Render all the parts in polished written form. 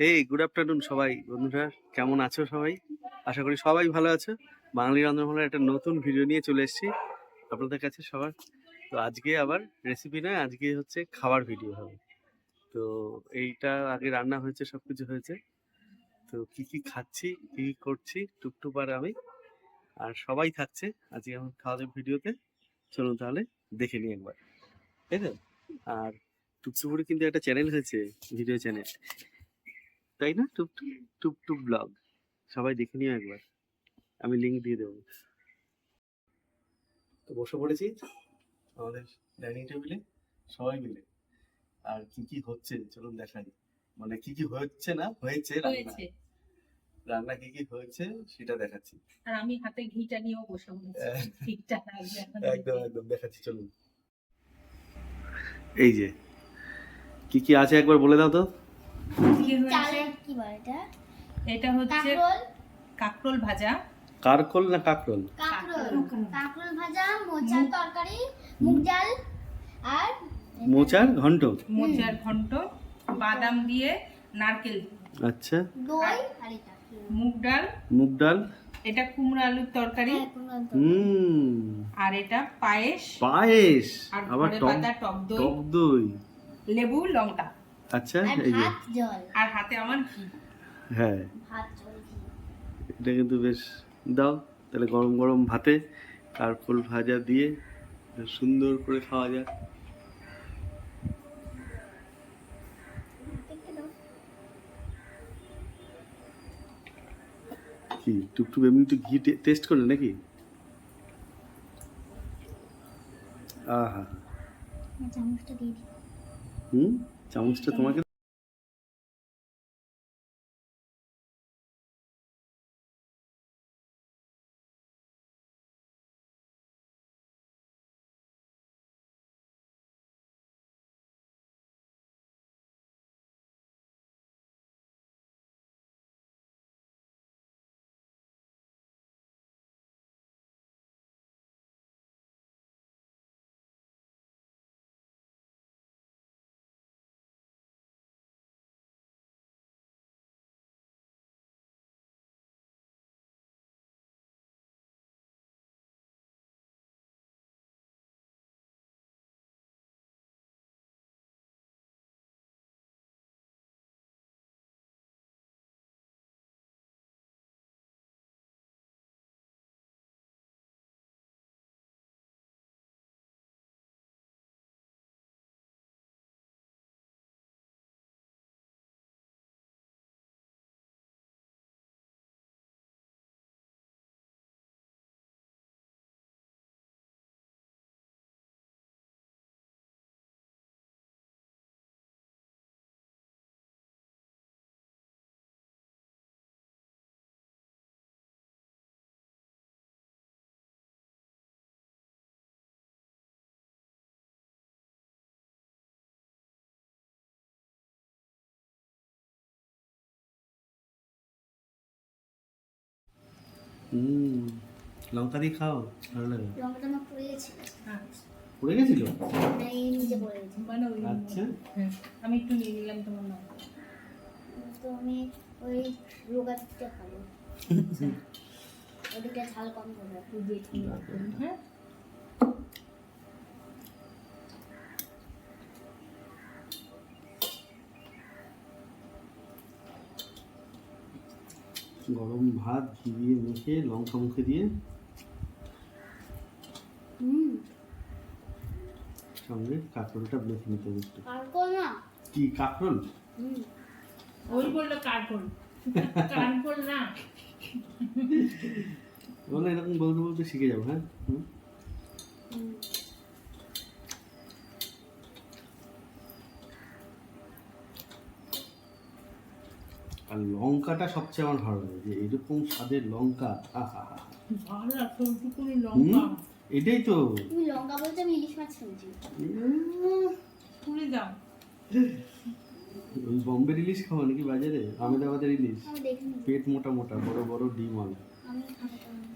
হেই, good afternoon সবাই। বন্ধুরা কেমন আছো সবাই? আশা করি সবাই ভালো আছো। বাঙালি রন্ধনশালার একটা নতুন ভিডিও নিয়ে চলে এসেছি আপনাদের কাছে সবার। তো আজকে আবার রেসিপি নয়, আজকে হচ্ছে খাবার ভিডিও হবে। তো এইটা আগে রান্না হয়েছে, সবকিছু হয়েছে। তো কি কি খাচ্ছি, কি কি করছি, টুকটুক আর আমি আর সবাই থাকছে আজকে আমার খাওয়া দাওয়ার ভিডিওতে। চলুন তাহলে দেখে নিই একবার, তাই তো? আর টুকটুকুরি কিন্তু একটা চ্যানেল হয়েছে, ভিডিও চ্যানেল, তাই না? টুকটুক টুকটুক ব্লগ, সবাই দেখে নিও একবার, আমি লিংক দিয়ে দেবো। তো বসে পড়েছি আমাদের ডাইনিং টেবিলে সবাই মিলে। আর কি কি হচ্ছে চলুন দেখাই, মানে কি কি হচ্ছে না হয়েছে রান্না, রান্না কি কি হয়েছে সেটা দেখাচ্ছি। আর আমি হাতে ঘিটা নিয়েও বসে পড়েছি, ঘিটা রাখবে এখন। একদম একদম দেখাচ্ছি, চলুন। এই যে কি কি আছে একবার বলে দাও তো। কি হয়েছে? কি বলে এটা? এটা হচ্ছে কাকরোল ভাজা। কারকোল না কাকরোল? কাকরোল ভাজা, মোচার তরকারি, মুগ ডাল আর মোচার ঘন্ট। মোচার ঘন্ট, বাদাম দিয়ে, নারকেল, আচ্ছা, দই আর এটা মুগ ডাল। মুগ ডাল, এটা কুমড়ো আলুর তরকারি, আর এটা পায়েস। পায়েস, আর আবার ঘরে টক পাতা টক দই, টক দই, লেবু, লঙ্কা। আচ্ছা আর এই যে, ভাত জল। আর হাতে আমার ঘি। হ্যাঁ ভাত জল ঘি। এটা কিন্তু বেশ, দাও তাহলে গরম গরম ভাতে কারকোল ভাজা দিয়ে বেশ সুন্দর করে খাওয়া যাক। দেখতে দাও। কি টুকটুক এমনি একটু ঘি টেস্ট করলে নাকি? আহা, চামচটা দিয়ে দিই। চামচটা তোমাকে। লঙ্কা দিয়ে খাও, ভালো লাগে। লঙ্কাটা আমার পড়ে গেছিল। পড়ে গেছিল? না, এই নিচে পড়ে গেছে। আচ্ছা, আমি একটু নিয়ে নিলাম তোমার নাম। তো আমি ওই রোগা দিকটা খাবো। ওদিকটা ঝাল কম করবো। হ্যাঁ, গরম ভাত ঘি দিয়ে মেখে লঙ্কা মুখে দিয়ে, সঙ্গে কাঁকরোলটা মেখে নিতে হবে একটু। কাকরোল না। কি কাঁকরোল? ওই বললো কারকোল, কারকোল না। বলে এরকম বলতে বলতে শিখে যাবো। হ্যাঁ, আর লঙ্কাটা সবচেয়ে আমার ভালো লাগে, যে এরকম স্বাদের লঙ্কা। ভালো সবটুকুনি লঙ্কা। এটাই তো, তুমি লঙ্কা বলতে আমি ইলিশ মাছ শুনছি। পুরি দাও। ওই বম্বের ইলিশ খাওয়া নাকি বাজারে? আহমেদাবাদের ইলিশ, আমি দেখিনি। পেট মোটা মোটা, বড় বড় ডিম আলা। আমি খাবো না।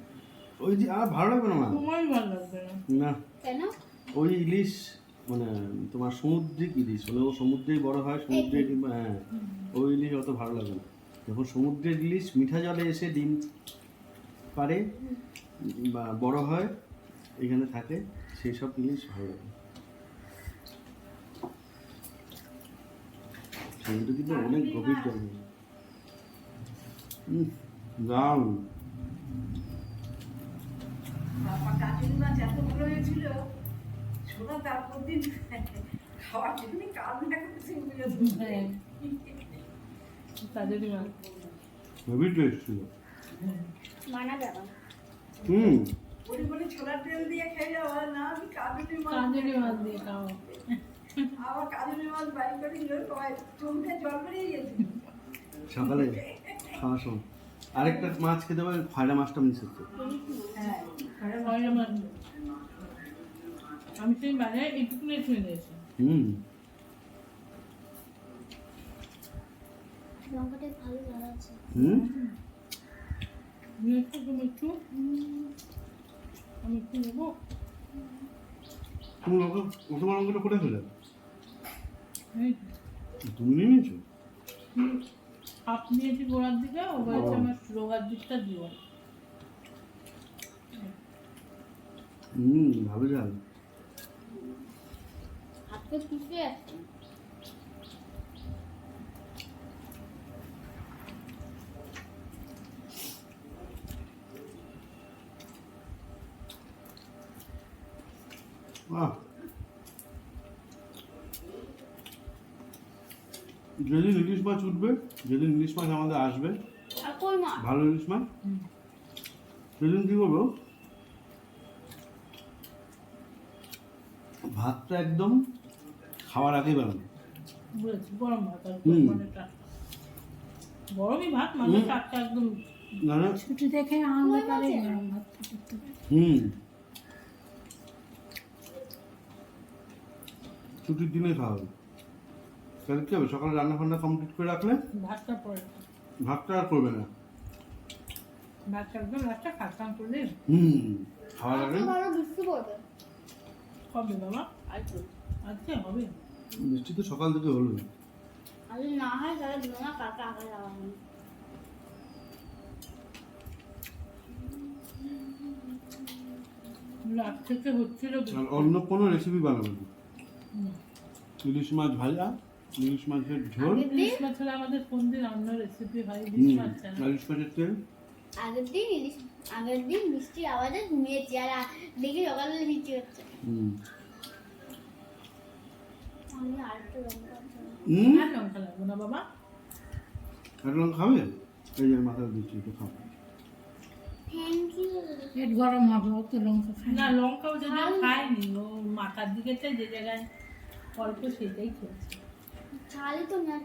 ওই যে আর ভালো লাগবে না মা। তোমার ভালো লাগবে না না, কেন? ওই ইলিশ মানে তোমার সামুদ্রিক ইলিশ, মানে ও সমুদ্রেই বড় হয়, সমুদ্রে কিংবা, হ্যাঁ ওই ইলিশ অত ভালো লাগে না। যখন সমুদ্রের ইলিশ মিঠা জলে এসে ডিম পারে বা বড় হয় এখানে থাকে, সেই সব ইলিশ ভালো লাগে। সমুদ্র কিন্তু অনেক গভীর জল। দারুণ। আমার কাজুরি মাছ এত ভালো হয়েছিল, শোনা তারপর দিন খাওয়ার জন্য কান্না করছে হ্যাঁ কাজুরি মাছ হেভি টেস্ট ছিল। মানা যাবে বলি বলি ছোলার তেল দিয়ে খেয়ে যাওয়া না, আমি কাজুরি মাছ কাজুরি মাছ দিয়ে খাও। আবার কাজুরি মাছ বাড়ি করে দিল, সবাই চোখে জল বেরিয়ে গেছে। সকালে খাওয়ার সময় আরেকটা মাছ খেতে পারে, ফায়রা মাছটা মিস হচ্ছে। হ্যাঁ পয়লা মাছ আমি সেই বাজারে এইটুকু ছুঁয়ে দিয়েছি। লঙ্কাটা ভালো লাগা আছে। তুমি একটু আমি একটু নেবো। তুমি তোমার লঙ্কাটা কোথায় ফেলে? এই তুমি নিয়ে নিয়েছো? হাফ নিয়েছি গোড়ার দিকে, ও বলছে আমার রোগার দিকটা দিও। ভালো জাল। হাতকে পিছিয়ে আসছে। যেদিন ইলিশ মাছ উঠবে, যেদিন ইলিশ মাছ আমাদের আসবে, আর কই মা? ভালো ইলিশ মাছ, সেদিন কি করবো, ভাতটা একদম খাওয়ার আগেই বানাবো। বুঝেছি, গরম ভাত আর হুম। মানে টাটকা। গরমই ভাত মানে টাটকা একদম। না না, ছুটি দেখে আমাদের কারে গরম ভাত করতে হবে। ছুটির দিনে খাওয়া হবে। তাহলে কি হবে, সকালে রান্না ফান্না কমপ্লিট করে রাখলে ভাতটা পরে ভাতটা আর করবে না। ভাতটা একদম লাস্টটা খাতাম করলে খাওয়ার আগে ভালো বৃষ্টি পড়বে। হবে বাবা। আজকে হবে। বৃষ্টি তো সকাল থেকে হলো না। আর যদি না হয় তাহলে দিও না, কালকে আগে লাগাবো। লাস্ট থেকে হচ্ছিল আর অন্য কোনো রেসিপি বানাবো না। ইলিশ মাছ ভাজা, ইলিশ মাছের ঝোল, ইলিশ মাছ হলে আমাদের কোন দিন অন্য রেসিপি হয় ইলিশ মাছ ছাড়া। ইলিশ মাছের তেল। আগের দিন বৃষ্টির আওয়াজে ঘুমিয়েছি, আর দেখি সকালে বৃষ্টি হচ্ছে। আমি আর একটু লঙ্কা আছে। আর লঙ্কা লাগবে না বাবা। আর লঙ্কা খাবে? এই যে মাথায় দিচ্ছি, একটু খাও। Thank you. পেট গরম হবে, ও তো লঙ্কা খায় না। লঙ্কাও যদি খায়নি, ও মাথার দিকে যে জায়গায় অল্প সেটাই খেয়েছে। ঝালই তো না।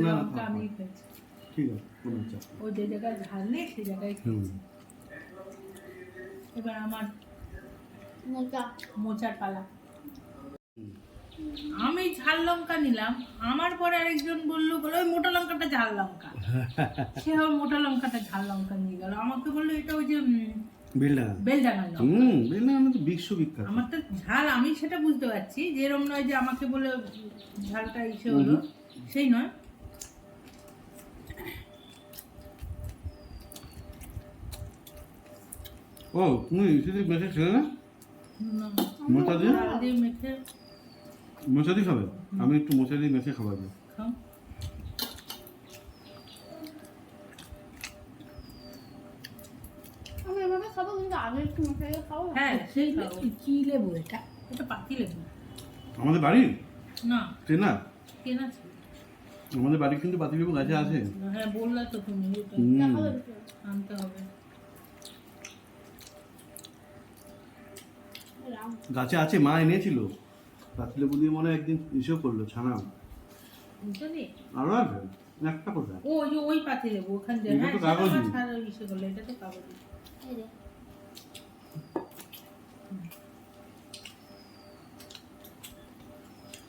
না, লঙ্কা থাক, আমি থাক। খেয়েছি। ঠিক আছে, কোনো চাপ নেই। ও যে জায়গায় ঝাল নেই সেই জায়গায় খেয়েছে। এবার আমার মোচার পালা। আমি ঝাল লঙ্কা নিলাম, আমার পরে আরেকজন বললো ওই মোটা লঙ্কাটা ঝাল লঙ্কা। সে ওই মোটা লঙ্কাটা ঝাল লঙ্কা নিয়ে গেল, আমাকে বললো এটা ওই যে বেলডাঙ্গার লঙ্কা। বেলডাঙ্গা তো বিশ্ববিখ্যাত। আমার তো ঝাল, আমি সেটা বুঝতে পারছি যে এরম নয় যে আমাকে বলে ঝালটা ইসে হলো, সেই নয়। ও তুমি ইসে মেখে খেলে না? না, মোচা দিয়ে ঝাল দিয়ে মেখে মোচা দিয়ে খাবে? আমি একটু মোচা দিয়ে মেখে খাওয়াবো। খাও। আমি এভাবে খাবো, কিন্তু আগে একটু মশলা খাবো। হ্যাঁ সেই কি লেবু এটা? এটা পাতি লেবু আমাদের বাড়ি না, চেনা, কেনা ছিল। আমাদের বাড়ি কিন্তু পাতিলেবু গাছে আছে। হ্যাঁ বললা তো তুমি, এটা দেখাবো একটু। আনতে হবে। রাম। গাছে আছে, মা এনেছিল পাতিলেবু দিয়ে, মনে হয় একদিন ইসেও করলো ছানা। বুঝলি? আরো আছে একটা কোথায়? ও ওই যে ওই পাতি লেবু ওখান দিয়ে। এটা হ্যাঁ তো সেটা কাগজি। আমার ছাড়া ইসে করলো, এটা তো কাগজি। এই রে।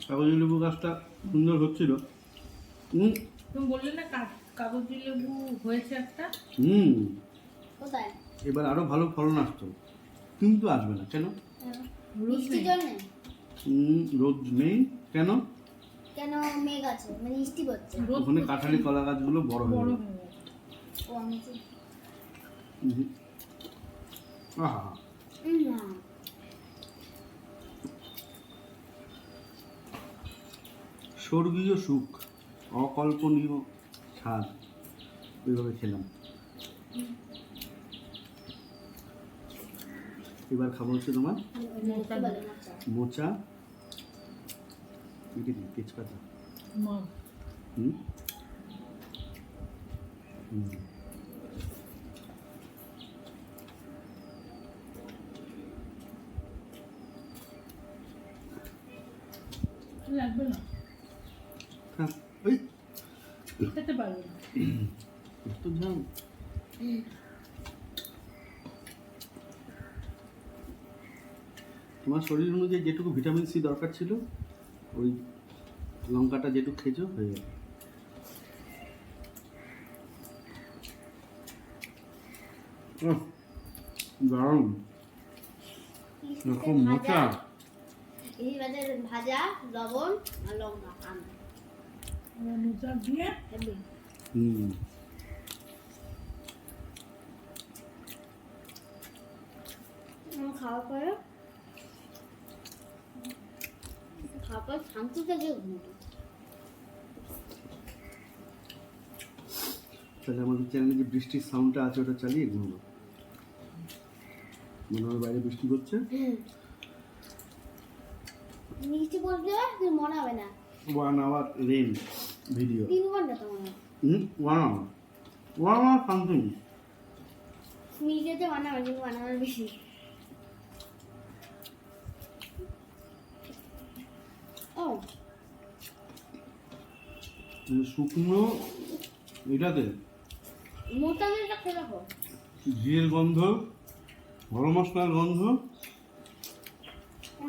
কাগজি লেবু গাছটা সুন্দর হচ্ছিল। তুমি বললে না কাগজি লেবু হয়েছে একটা। কোথায়? এবার আরো ভালো ফলন আসতো, কিন্তু আসবে না কেন? রোজ বৃষ্টির নেই। জন্যে? রোদ নেই কেন? কেন মেঘ আছে মানে বৃষ্টি পড়ছে রোদ ওখানে কাঁঠালি কলা গাছগুলো বড় হয়ে বড় গেছে। হয়ে গেছে। ও আমি যে হুম। আহা, না স্বর্গীয় সুখ, অকল্পনীয় স্বাদ, ওইভাবে খেলাম। এবার খাবো হচ্ছে তোমার মোটা বলে মোটা মোচা, এটা কি তেজপাতা? মাছ। হুম হুম। লাগবে না, হ্যাঁ, ওই খেতে পারবে না। এত ঝাল। তোমার শরীর অনুযায়ী যেটুকু ভিটামিন সি দরকার ছিল, ওই লঙ্কাটা যেটুকু খেয়েছো হয়ে গেল। দারুণ, এরকম মোচা। এই বাজার ভাজা লবণ আর লঙ্কা আম এবার মোচা দিয়ে হেবি হুম। খাওয়ার পরে খাওয়ার পর শান্তি থেকে ঘুমো তাহলে আমাদের চ্যানেলে যে বৃষ্টির সাউন্ডটা আছে ওটা চালিয়ে ঘুমাবো। মনে হয় বাইরে বৃষ্টি হচ্ছে। মিষ্টি বললে তুই মনে হবে না 1 hour রেন ভিডিও। 3 ঘন্টা তো মনে হয় 1 hour সামথিং। মিনিটেতে মনে হবে কিন্তু মনে হবে বেশি ও শুকনো এটাতে মোটা যেটা খেয়ে রাখো ঘিয়ের গন্ধ, গরম মশলার গন্ধ,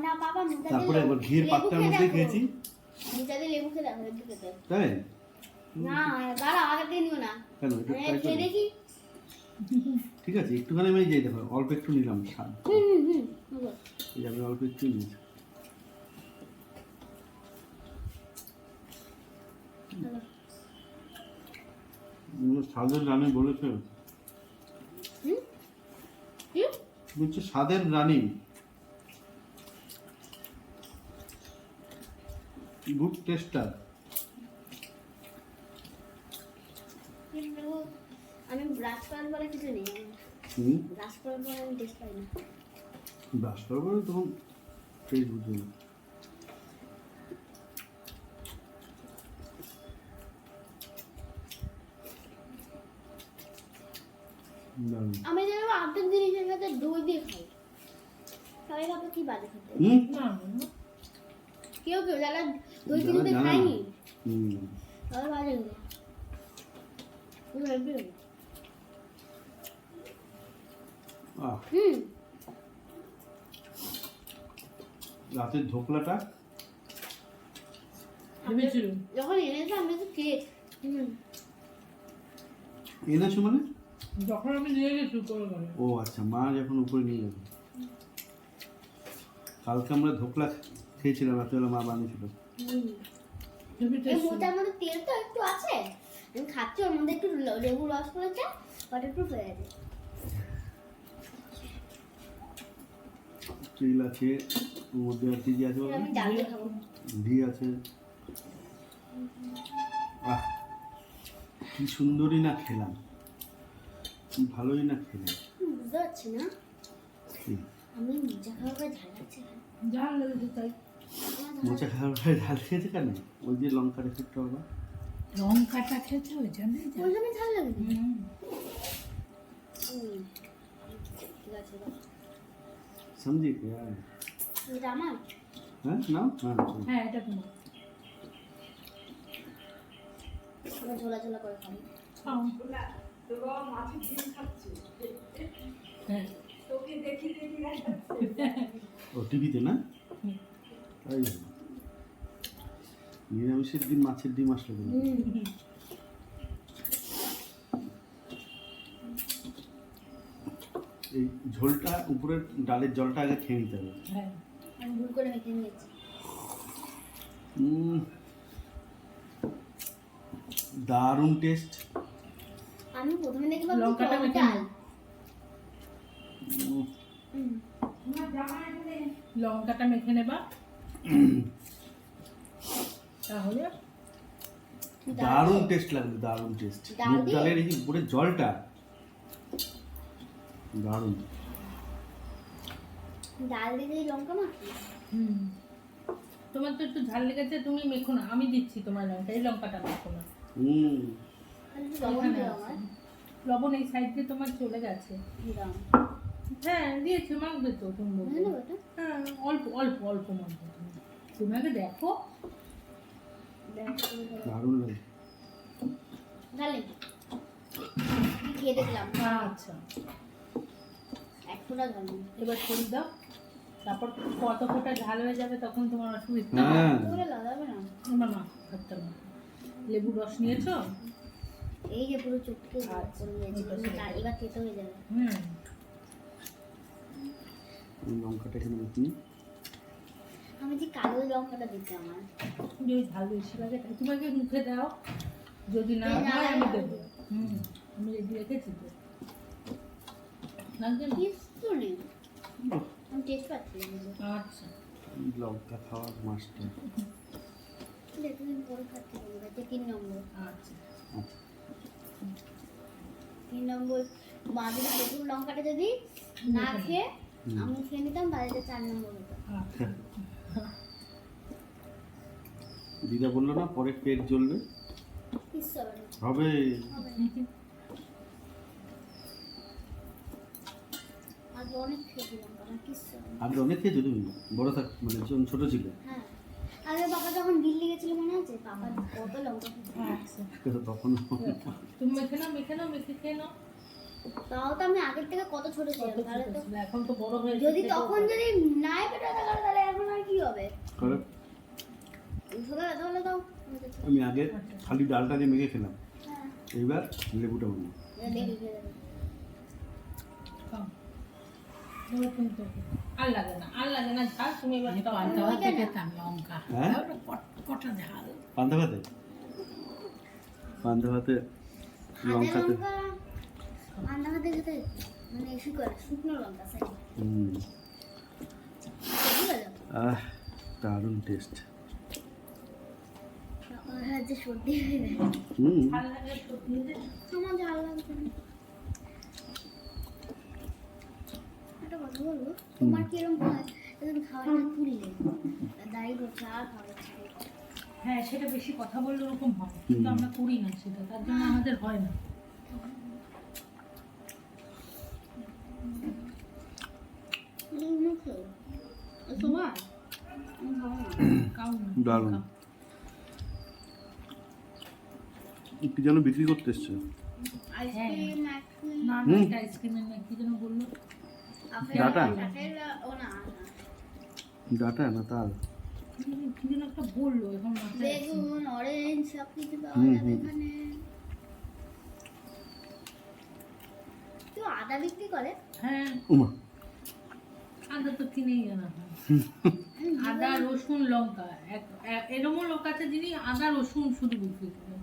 না বাবা মোটা তারপরে একবার ঘিয়ের পাত্রের মধ্যে খেয়েছি। মোটা দিয়ে লেবু খেয়ে দেখো লেবু খেতে তাই না দাঁড়া আগে দিয়ে নিও না কেন এটা আমি ট্রাই খেয়ে করি? দেখি ঠিক আছে, একটুখানি আমি যাই, দেখো অল্প একটু নিলাম স্বাদ। হুম এই যে আমি অল্প একটু নিয়েছি। স্বাদের রানী বলেছে, হুম কি বলছে স্বাদের রানী, গুড টেস্টার। কিন্তু আমি ব্রাশ করার পরে কিছু নেই হুম, ব্রাশ করার পরে আমি টেস্ট পাই না ব্রাশ করার পরে তখন টেস্ট বুঝবে না। দারুণ। আমি যেন অর্ধেক জিনিসের সাথে দই দিয়ে খাই সবাই ভাবে কি বাজে খেতে হুম না না, কেউ কেউ যারা দই যারা কিনতে জানে না। খায়নি হুম, সবাই বাজে খেতে আহ, হুম রাতের ধোকলাটা ভেবেছিল যখন এনেছে আমি তো খেয়ে হুম এনেছো মানে? যখন আমি নিয়ে গেছি উপরে ঘরে। ও আচ্ছা, মা যখন উপরে নিয়ে যাবে। কালকে আমরা ধোকলা খেয়েছিলাম, রাতেবেলা মা বানিয়েছিল। হুম হেবি এই টেস্ট। মোটার মধ্যে তেল তো একটু আছে আমি খাচ্ছি ওর মধ্যে একটু লেবু রস পড়েছে ওটা একটু হয়ে গেছে তেল আছে, ওর মধ্যে আর কি কি আছে বলো? আমি ডাল দিয়ে খাবো ঘি আছে। আহ, কি সুন্দরই না খেলাম, কি ভালোই না খেলাম। বুঝতে পারছি না কি? আমি মোচা খাওয়ার পরে ঝাল লাগছে যা লেগেছে তাই। মোচা খাওয়ার পরে ঝাল খেয়েছে কেন? ওই যে লঙ্কার এফেক্ট হবে। লঙ্কাটা খেতে ওই জন্যই যা। বললাম ঝাল লাগে হুম। ঠিক আছে समझी क्या? এটা আমার हाँ ना हाँ হ্যাঁ এটা তোমার। আমরা ঝোলা ঝোলা করে খাবো খাও। তো বাবা মাছের ডিম খাচ্ছে হ্যাঁ তোকে দেখি দেখি ओ टीवी ते ना হুম। তাই নিরামিষের দিন মাছের ডিম আসলো কেন? এই ঝোলটা উপরের ডালের জলটা আগে খেয়ে নিতে হবে। হ্যাঁ আমি ভুল করে মেখে নিয়েছি দারুণ টেস্ট। আমি প্রথমে দেখি ভাবছি লঙ্কাটা টক মেখে ডাল। নাও। হুম। লঙ্কাটা মেখে নেবা, তাহলে দারুণ টেস্ট লাগবে, দারুণ টেস্ট। ডাল মুগ দিয়ে? ডালের এই যে উপরে জলটা দারুণ। ডাল দিয়ে যদি লঙ্কা মাখি, তোমার তো একটু ঝাল লেগেছে, তুমি মেখো না, আমি দিচ্ছি তোমার লঙ্কা, এই লঙ্কাটা মেখো না। হুম। তাহলে একটু লবণ এখানে দিও আছে। আমার। লবণ এই সাইড দিয়ে তোমার চলে গেছে। দিলাম। হ্যাঁ দিয়েছে, মাখবে তো তুমি বলবে। বুঝে নেবো এটা? হ্যাঁ অল্প অল্প অল্প মাখবে তুমি। তুমি আগে দেখো। ব্যাস করে দেবো। দারুণ লাগে। ডালে খেয়ে দেখলাম, আচ্ছা এক ফোঁটা জল নেই। এবার ছড়ি দাও, তারপর কত ফোঁটা ঝাল হয়ে যাবে তখন তোমার অসুবিধা। হ্যাঁ ওগুলো লাগাবে না। না না থাকতে না। লেবু রস নিয়েছো? এই যে পুরো চোখকে আচ্ছা, করে দিয়েছে, ওটা ছেড়ে দাও। এবার খেতে হয়ে যাবে। হুম এই লঙ্কাটা এখানে দিই। আমি যে কালো লঙ্কাটা দিতে আমার যদি ঝাল বেশি লাগে তাহলে তুমি আগে মুখে দাও, যদি না না, হয় না, আমি না। দেবো। আমি রেডি রেখেছি তো। লাগবে না? কিছু নেই, আমি টেস্ট পাচ্ছি না কিন্তু। আচ্ছা লঙ্কা খাওয়ার মাস্টার। এতদিন পরে খাচ্ছি বন্ধুরা, এটা 3 নম্বর। আচ্ছা 3 নম্বর মা যদি প্রথম লঙ্কাটা যদি না খেয়ে আমি খেয়ে নিতাম, তাহলে 4 নম্বর হতো। আচ্ছা দিদা বললো না পরে পেট জ্বলবে, কিচ্ছু হবে না। হবে। হবে না। আগে অনেক খেয়েছি লঙ্কাটা, কিচ্ছু হবে না। আগে অনেক খেয়েছো তুমি, বড় থাক মানে যখন ছোট ছিল হ্যাঁ, আগে বাবা যখন দিল্লি গেছিল মনে আছে, বাবা কত লঙ্কা খেয়েছে। আচ্ছা তখন। তুমি মেখে নাও, মেখে নাও, মেখে খেয়ে নাও। তাও তো আমি আগের থেকে কত ছোট ছিলাম, কত তাহলে ছোট তো ছিল, এখন তো বড় হয়ে যদি তখন যদি নাই পেটা থাকার, তাহলে এখন আর কি হবে? ছোট তাহলে তো আমি আগে খালি ডালটা দিয়ে মেখে খেলাম, হ্যাঁ, এইবার লেবুটা বলবো। এটা দেখে খেয়ে দেবে। খাও। এবার তুমি তো আর লাগে না, আর লাগে না ঝাল, তুমি এবার খাও। পান্তা ভাতে খেতাম লঙ্কা, হ্যাঁ কটা ঝাল। পান্তা ভাতে, পান্তা ভাতে হাতে লঙ্কাতে। লঙ্কা পান্তা ভাতে খেতে মানে শুকনো লঙ্কা সাইড হুম, বুঝলে তো? দারুণ টেস্ট। আমার হাতে সর্দি হয়ে যায়। হুম, ঝাল লাগলে সত্যি যে আমার ঝাল লাগছে না। একটা কথা বলবো, তোমার কিরম হয় তুমি খাওয়াটা তুললে দাঁড়িয়ে বলছে আর খাওয়া হ্যাঁ সেটা বেশি কথা বললে ওরকম হয়, কিন্তু আমরা করি না সেটা, তার জন্য আমাদের হয় না। তোমার আমি খাবো না। খাও না, দারুণ। খাও। কি যেন বিক্রি করতে এসছে। আইসক্রিম আইসক্রিম না না এটা আইসক্রিমের না, কি যেন বললো, ডাটা? ও না ডাটা না তাল। কি যেন একটা বললো, এখন মাথায় আসছে না। বেগুন অরেঞ্জ সব কিছু পাওয়া হুম, যাবে হুম। এখানে। কেউ আদা বিক্রি করে? হ্যাঁ উমা, আদা তো কিনেই আনা হয়। আদা রসুন লঙ্কা এরকমও লোক আছে যিনি আদা রসুন শুধু বিক্রি করে।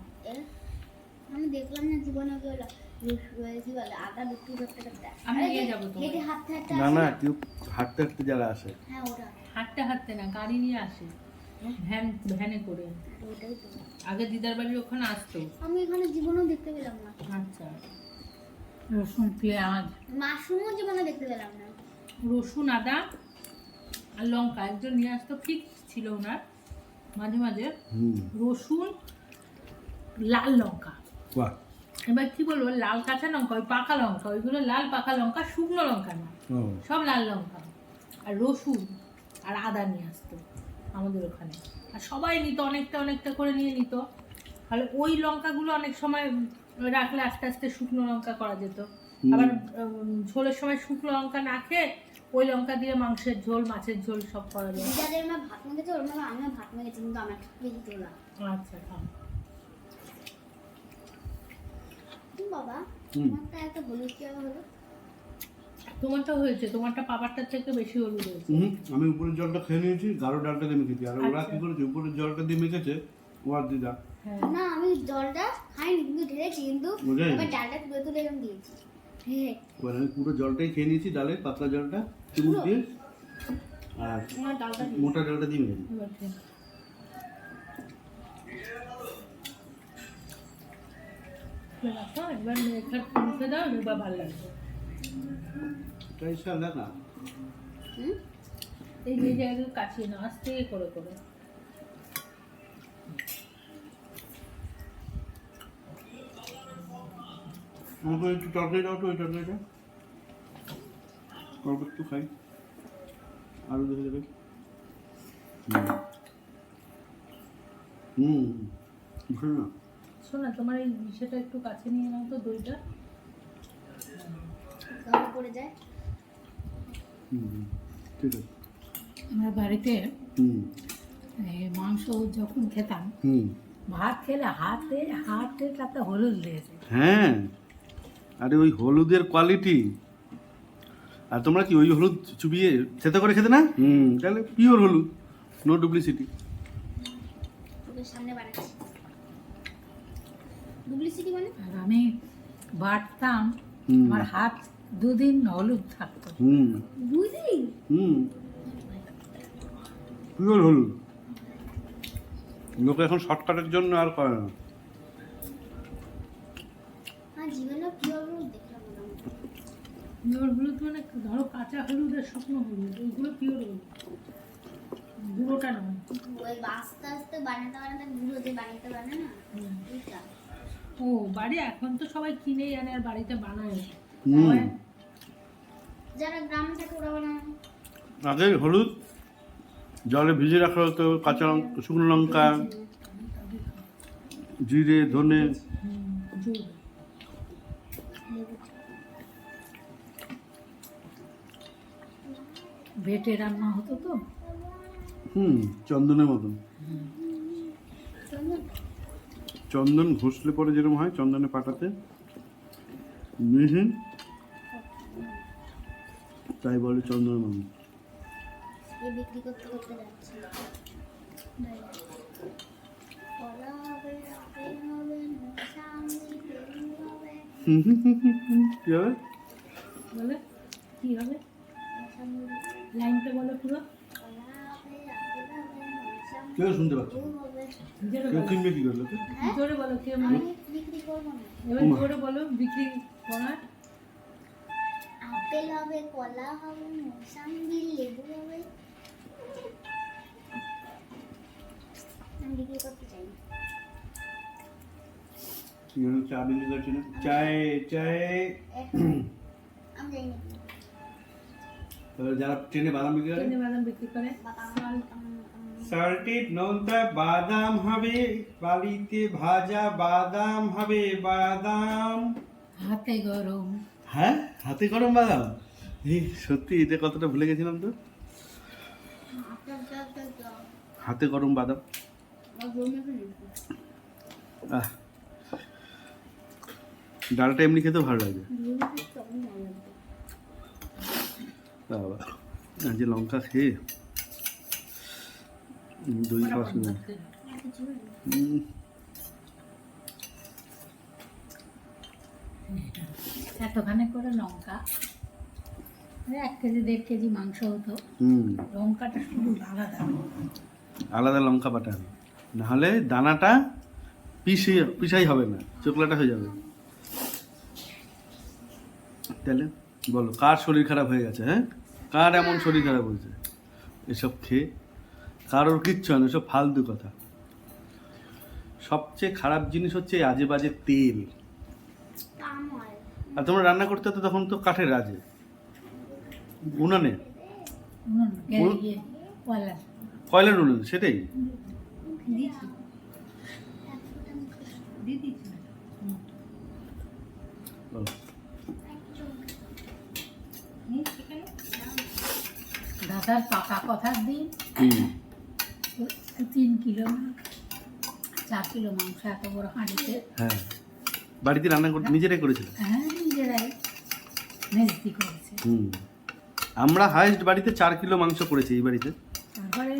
আমি দেখলাম না জীবনে কেউ কি বলে আদা বিক্রি করতে করতে। আমি আরে নিয়ে যে যাবো তোমায়। হেঁটে হাঁটতে হাঁটতে না আসে না না? কেউ হাঁটতে হাঁটতে যারা আসে। হ্যাঁ ওটা হাঁটতে হাঁটতে না, গাড়ি নিয়ে আসে, ভ্যানে করে। ওটাই তো। আগে দিদার বাড়ির ওখানে আসতো। আমি এখানে জীবনেও দেখতে পেলাম না। আচ্ছা রসুন পেঁয়াজ মাশরুমও জীবনে দেখতে পেলাম না। রসুন আদা আর লঙ্কা একজন নিয়ে আসতো, ফিক্স ছিল ওনার। মাঝে মাঝে হুম, রসুন লাল লঙ্কা, বাহ। এবার কি বলবো, লাল কাঁচা লঙ্কা, ওই পাকা লঙ্কা, ওইগুলো লাল পাকা লঙ্কা, শুকনো লঙ্কা না, ও, সব লাল লঙ্কা আর রসুন আর আদা নিয়ে আসতো আমাদের ওখানে। আর সবাই নিত, অনেকটা অনেকটা করে নিয়ে নিত। তাহলে ওই লঙ্কাগুলো অনেক সময় রাখলে আস্তে আস্তে শুকনো লঙ্কা করা যেত। আবার ঝোলের সময় শুকনো লঙ্কা না খেয়ে ওই লঙ্কা দিয়ে মাংসের ঝোল, মাছের ঝোল সব করা যায়। দিদাদের মা ভাত মেখেছে, ওর মা আমিও ভাত মেখেছি, কিন্তু আমার বেশি তোলা। আচ্ছা খাও। বাবা হুম। তোমারটা একটা হলুদ কি হলো? তোমারটা হয়েছে, তোমারটা পাপারটার থেকে বেশি হলুদ হয়েছে। আমি উপরের জলটা খেয়ে নিয়েছি, গাঢ় ডালটা দিয়ে মেখেছি। আর ওরা আচ্ছা। কি করেছে, উপরের জলটা দিয়ে মেখেছে ও আর দিদা। হ্যাঁ না আমি জলটা খাইনি কিন্তু ঢেলেছি, কিন্তু বুঝাই এবার ডালটা তুলে তুলে এরকম দিয়েছি। হ্যাঁ, এবার আমি পুরো জলটাই খেয়ে নিয়েছি, ডালের পাতলা জলটা চুমুক দিয়ে, আর আমার ডালটা দিয়ে মোটা ডালটা দিয়ে মেরে এবার খেয়ে। রাখো, একবার মেয়েখার মুখে দাও, এবার ভালো লাগবে। এটাই সব দেখা। হুম এই যে জায়গাগুলো কাছিয়ে নাও আস্তে করে করে। আমাকে একটু তরকারি দাও তো, ওই তরকারিটা অল্প একটু খাই, আলু দেখে দেবে। ভালো না? শোনা, তোমার এই বিষয়টা একটু কাছে নিয়ে নাও তো, দইটা। গায়ে পড়ে যায়। ঠিক আছে। আমার বাড়িতে হুম মাংস যখন খেতাম, হুম ভাত খেলে হাতে হাতে তাতে হলুদ লেগেছে। হ্যাঁ, আরে ওই হলুদের কোয়ালিটি। আর তোমরা কি ওই হলুদ চুবিয়ে খেতে করে খেতে না? তাহলে পিওর হলুদ, নো ডুপ্লিসিটি। তোদের সামনে বানাচ্ছি। ডুপ্লিসিটি মানে? আর আমি বাটতাম, হুম আমার হাত দুদিন হলুদ থাকতো। হুম 2 দিন? পিওর হলুদ। লোকে এখন শর্টকাটের জন্য আর করে না। আর জীবনে পিওর হলুদ দেখলাম মোটামুটি। পিওর হলুদ মানে ধরো কাঁচা হলুদ আর শুকনো হলুদ, ওইগুলো পিওর হলুদ, গুঁড়োটা নয়। ওই আস্তে আস্তে বানাতে বানাতে গুঁড়ো দিয়ে বানাতে বানায় না, ওইটা। ও বাড়ি এখন তো সবাই কিনেই আনে আর বাড়িতে বানায়। হুম যারা গ্রামে থাকে ওরা বানায়। আগে হলুদ জলে ভিজে রাখা হতো, কাঁচা লঙ্কা, শুকনো লঙ্কা, জিরে, ধনে। জোর। বেটে রান্না হতো তো। চন্দনের মতন। চন্দন ঘষলে পরে যেরকম হয়, চন্দনে পাটাতে মিহি, তাই বলে চন্দনের মতন। বিক্রি করতে করতে যাচ্ছে। কলা হবে, আপেল হবে, মোসাম্বি, লেবু হবে। কি হবে? বলে কি হবে? মোসাম্বি, লাইনটা বলো পুরো। কলা হবে, আপেল হবে, মোসাম্বি, কেউ শুনতে পাচ্ছ লেবু না। হবে। জোরে কেউ বলো, কিনবে কি করলো? হ্যাঁ? জোরে বলো কে আমি বিক্রি করবো না। এবার জোরে বলো বিক্রি করার। আপেল হবে, কলা হবে, মোসাম্বি, লেবু হবে। আমি বিক্রি করতে চাই না। চা বিক্রি করছি না, চায়ে চায়ে। আমি যাই না। তাহলে যারা ট্রেনে বাদাম বিক্রি করে, কিনে বাদাম বিক্রি করে। সল্টেড নোনতা বাদাম হবে, বাড়িতে ভাজা বাদাম হবে, বাদাম। হাতে গরম। হ্যাঁ, হাতে গরম বাদাম। এই সত্যি এটা কতটা ভুলে গেছিলাম তো। হাতে গরম বাদাম। আহ, ডালটা এমনি খেতেও ভালো লাগে। বাবা, আজ যে লঙ্কা খেয়ে দই খাওয়া শুরু। এতখানে করে লঙ্কা, 1 কেজি 1.5 কেজি মাংস হতো, লঙ্কাটা শুধু আলাদা। আলাদা লঙ্কা বাটা হবে, নাহলে দানাটা পিসাই হবে না, চোকলাটা হয়ে যাবে। তাহলে বলো, কার শরীর খারাপ হয়ে গেছে? হ্যাঁ, কার এমন শরীর খারাপ হয়েছে এসব খেয়ে? কারোর কিচ্ছু হয় না, সব ফালতু কথা। সবচেয়ে খারাপ জিনিস হচ্ছে এই আজে বাজে তেল। আর তোমরা রান্না করতে তো তখন তো কাঠের রাজে, উনানে, কয়লার উনুনে, সেটাই। দাদার পাকা কথার দিন 3 কিলো 4 কিলো মাংস এত বড় হাঁড়িতে। হ্যাঁ, বাড়িতে রান্না করতে নিজেরাই করেছিল। হ্যাঁ, নিজেরাই মেজদি করেছে। আমরা হাইস্ট বাড়িতে 4 কিলো মাংস করেছি এই বাড়িতে। তারপরে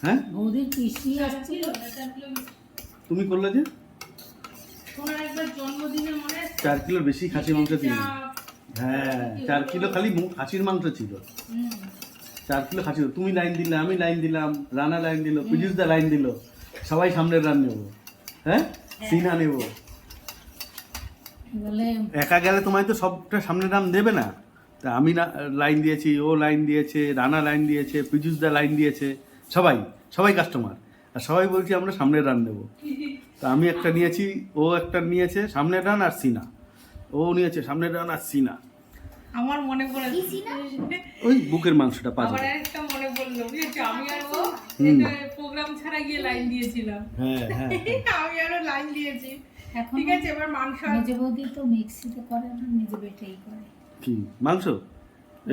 হ্যাঁ, বৌদির পিসি আসছিল। তুমি করলে যে বছর জন্মদিনে মনে আছে 4 কিলোর বেশি খাসির মাংস ছিল। চাপ, হ্যাঁ 4 কিলো খালি খাসির মাংস ছিল। হুম। 4 কিলো খাসি। তুমি লাইন দিলে, আমি লাইন দিলাম, রানা লাইন দিল, পীযুষ দা লাইন দিল, সবাই সামনের রান নেবো, হ্যাঁ সিনা নেবো। বলে একা গেলে তোমায় তো সবটা সামনের রান দেবে না। তা আমি লাইন দিয়েছি, ও লাইন দিয়েছে, রানা লাইন দিয়েছে, পীযুষ দা লাইন দিয়েছে, সবাই সবাই কাস্টমার, আর সবাই বলছি আমরা সামনের রান নেবো। তা আমি একটা নিয়েছি, ও একটা নিয়েছে সামনের রান আর সিনা, ও নিয়েছে সামনের রান আর সিনা। আমার মনে পড়ে কি সিনা? ওই বুকের মাংসটা পাঁচ। আমার একটা মনে পড়লো বুঝেছো, আমি আর ও হুম। প্রোগ্রাম ছাড়া গিয়ে লাইন দিয়েছিলাম। হ্যাঁ হ্যাঁ আমি আরো লাইন দিয়েছি। এখন ঠিক আছে, এবার মাংস মেজে বৌদি তো মিক্সিতে করে না, নিজে বেটেই করে। কি মাংস,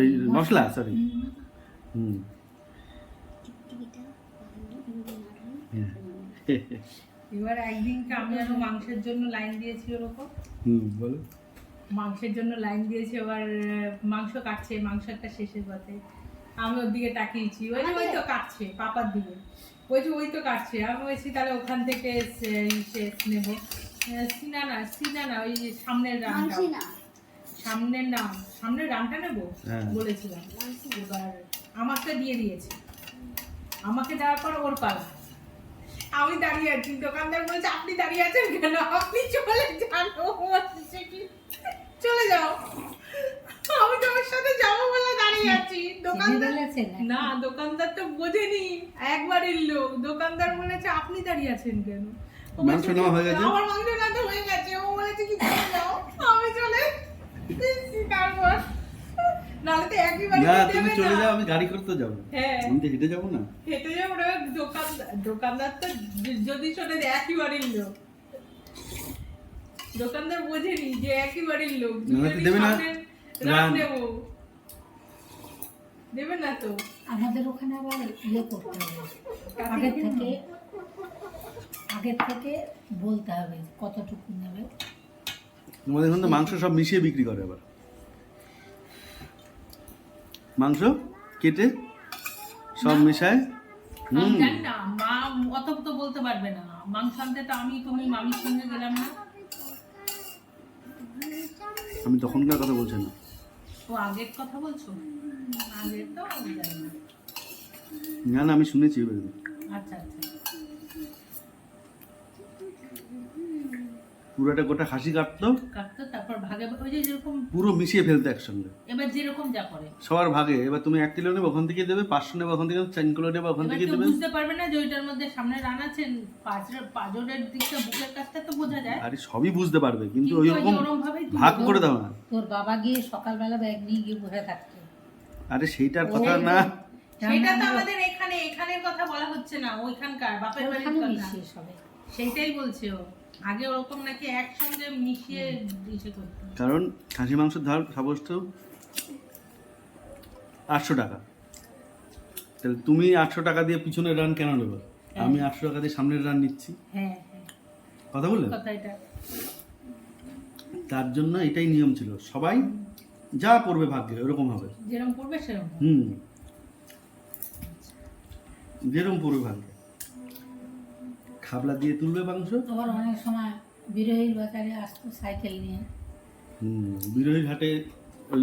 এই মশলা সরি। হুম টিকটিকিটা এবার একদিনকে আমি আরো মাংসের জন্য লাইন দিয়েছি ওরকম, বলো। মাংসের জন্য লাইন দিয়েছি। এবার মাংস কাটছে, মাংস একটা শেষের পথে, আমি ওর দিকে তাকিয়েছি, ওই তো কাটছে পাপার দিকে, ওই তো কাটছে। আমি বলছি তাহলে ওখান থেকে নেবো। সিনা না ওই যে সামনের রানটা, মানসি না সামনের রানটা নেবো হ্যাঁ। বলেছিলাম। এবার আমাকে দিয়ে দিয়েছে, আমাকে দেওয়ার পর ওর পালা। আমি দাঁড়িয়ে আছি, দোকানদার বলছে আপনি দাঁড়িয়ে আছেন কেন, আপনি চলে যান। ও বলছে কি চলে যাও, আমি তোমার সাথে যাবো বলে দাঁড়িয়ে আছি। দোকানদার বলেছে না? না, দোকানদার তো বোঝেনি, একবারের লোক। দোকানদার বলেছে আপনি দাঁড়িয়ে আছেন কেন। ও বলছে, মাংস নেওয়া হয়ে গেছে? আমার মাংস না তো হয়ে গেছে। ও বলেছে কি চলে যাও, আমি চলে এসেছি। তারপর নাহলে তো একইবারে না দেবে তুমি না। চলে যাও, আমি গাড়ি করতে যাবো। হ্যাঁ, আমি তো হেঁটে যাবো না। হেঁটে যাবো না। দোকানদার তো যদি শোনে যে একই বাড়ির লোক, দোকানদার বোঝেনি যে একই বাড়ির লোক। না, তো দেবে না। রান। দেবো, দেবে না তো। আমাদের ওখানে আবার করতে হবে, আগের থেকে বলতে হবে কতটুকু নেবে। তোমাদের এখন তো মাংস সব মিশিয়ে বিক্রি করে। আবার মাংস কেটে সব মিশায়। আমি জানি না, মা অত তো বলতে পারবে না। মাংস আনতে তো আমি তুমি মামির সঙ্গে গেলাম না। আমি তখনকার কথা বলছি না। ও আগের কথা বলছো? আগের তো আমি জানি না। না না, আমি শুনেছি এবার। আচ্ছা আচ্ছা। পুরোটা গোটা খাসি কাটতো, কাটতো, তারপর ভাগে ওই যে যেরকম পুরো মিশিয়ে ফেলতো একসঙ্গে এবার যেরকম যা করে। সবার ভাগে। এবার তুমি 1 কিলো নেবে ওখান থেকে দেবে, 500 নেবে ওখান থেকে, 4 কিলো নেবে ওখান এবার থেকে কেউ দেবে। বুঝতে পারবে না যে ওইটার মধ্যে সামনে রান আছেন, পাঁজরের দিকটা বুকের কাছটা তো বোঝা যায়। আরে সবই বুঝতে পারবে, কিন্তু কিন্তু ওই ওই যে রকম ওরমভাবেই ভাগ করে দাও না। তোর বাবা গিয়ে সকালবেলা ব্যাগ নিয়ে গিয়ে বসে থাকতো। আরে সেইটার কথা না। সেটা তো আমাদের এখানের কথা বলা হচ্ছে না, ওইখানকার বাপের বাড়ির ওখানে কথা। মিশিয়ে সবে। সেইটাই বলছে ও। আগে ওরকম নাকি একসঙ্গে মিশিয়ে ইসে করতো। কারণ খাসি মাংসের ধর সাপোজ তো 800 টাকা, তাহলে তুমি 800 টাকা দিয়ে পিছনের রান কেন নেবে? আমি 800 টাকা দিয়ে সামনের রান নিচ্ছি। হ্যাঁ হ্যাঁ, কথা বললেন? কথা এটা। তার জন্য এটাই নিয়ম ছিল, সবাই যা পড়বে ভাগ্যে ওরকম হবে। যেরকম করবে সেরকম। যেরকম পড়বে ভাগ্যে। খাবলা দিয়ে তুলবে মাংস। আবার অনেক সময় বিরোহীর বাজারে আসতো সাইকেল নিয়ে। বিরোহীর হাটে ওই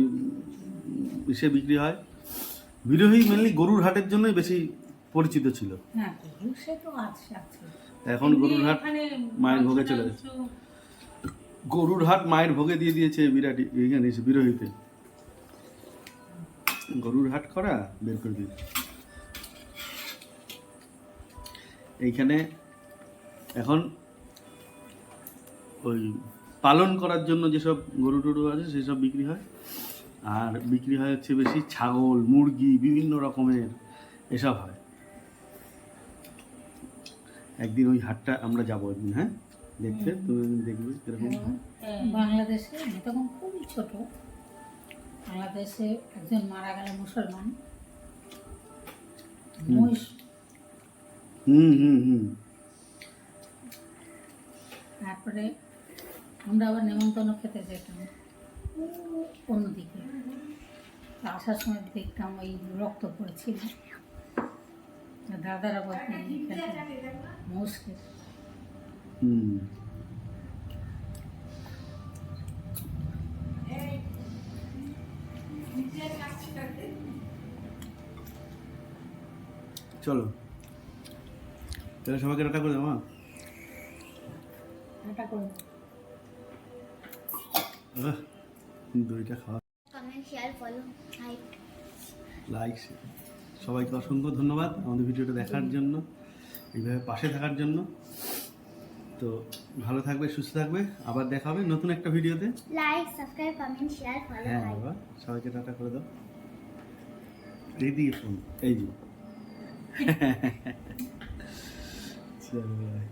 ইসে বিক্রি হয়। বিরোহী মেনলি গরুর হাটের জন্যই বেশি পরিচিত ছিল। না গরু সে তো আছে আছে। এখন গরুর হাট এখানে মায়ের ভোগে চলে গেছে। গরুর হাট মায়ের ভোগে দিয়ে দিয়েছে বিরাটি এইখানে এসে বিরোহীতে। গরুর হাট করা বের করে দিয়েছে এইখানে। এখন ওই পালন করার জন্য যেসব গরু টরু আছে সেসব বিক্রি হয়। আর বিক্রি হয় হচ্ছে বেশি ছাগল, মুরগি, বিভিন্ন রকমের এসব হয়। একদিন ওই হাটটা আমরা যাবো একদিন, হ্যাঁ দেখতে, তুমি দেখবে কিরকম হয়। বাংলাদেশে আমি তখন খুবই ছোট, বাংলাদেশে একজন মারা গেল মুসলমান, মহিষ। তারপরে আমরা আবার নেমন্তন্ন খেতে যেতাম অন্যদিকে। আসার সময় দেখতাম ওই রক্ত পড়েছিল। দাদারা বলতেন মহিষকে। চলো তাহলে সবাইকে টাটা করে দাও মা। এটা করে দাও। দইটা খাওয়া, comment share follow like. Like, সবাইকে অসংখ্য ধন্যবাদ আমাদের ভিডিওটা দেখার জন্য, এইভাবে পাশে থাকার জন্য। তো ভালো থাকবে, সুস্থ থাকবে, আবার দেখা হবে নতুন একটা ভিডিওতে। Like subscribe comment share follow হ্যাঁ লাইক। বাবা, সবাইকে টাটা করে দাও। এই ফোন এই যে চলো বাই।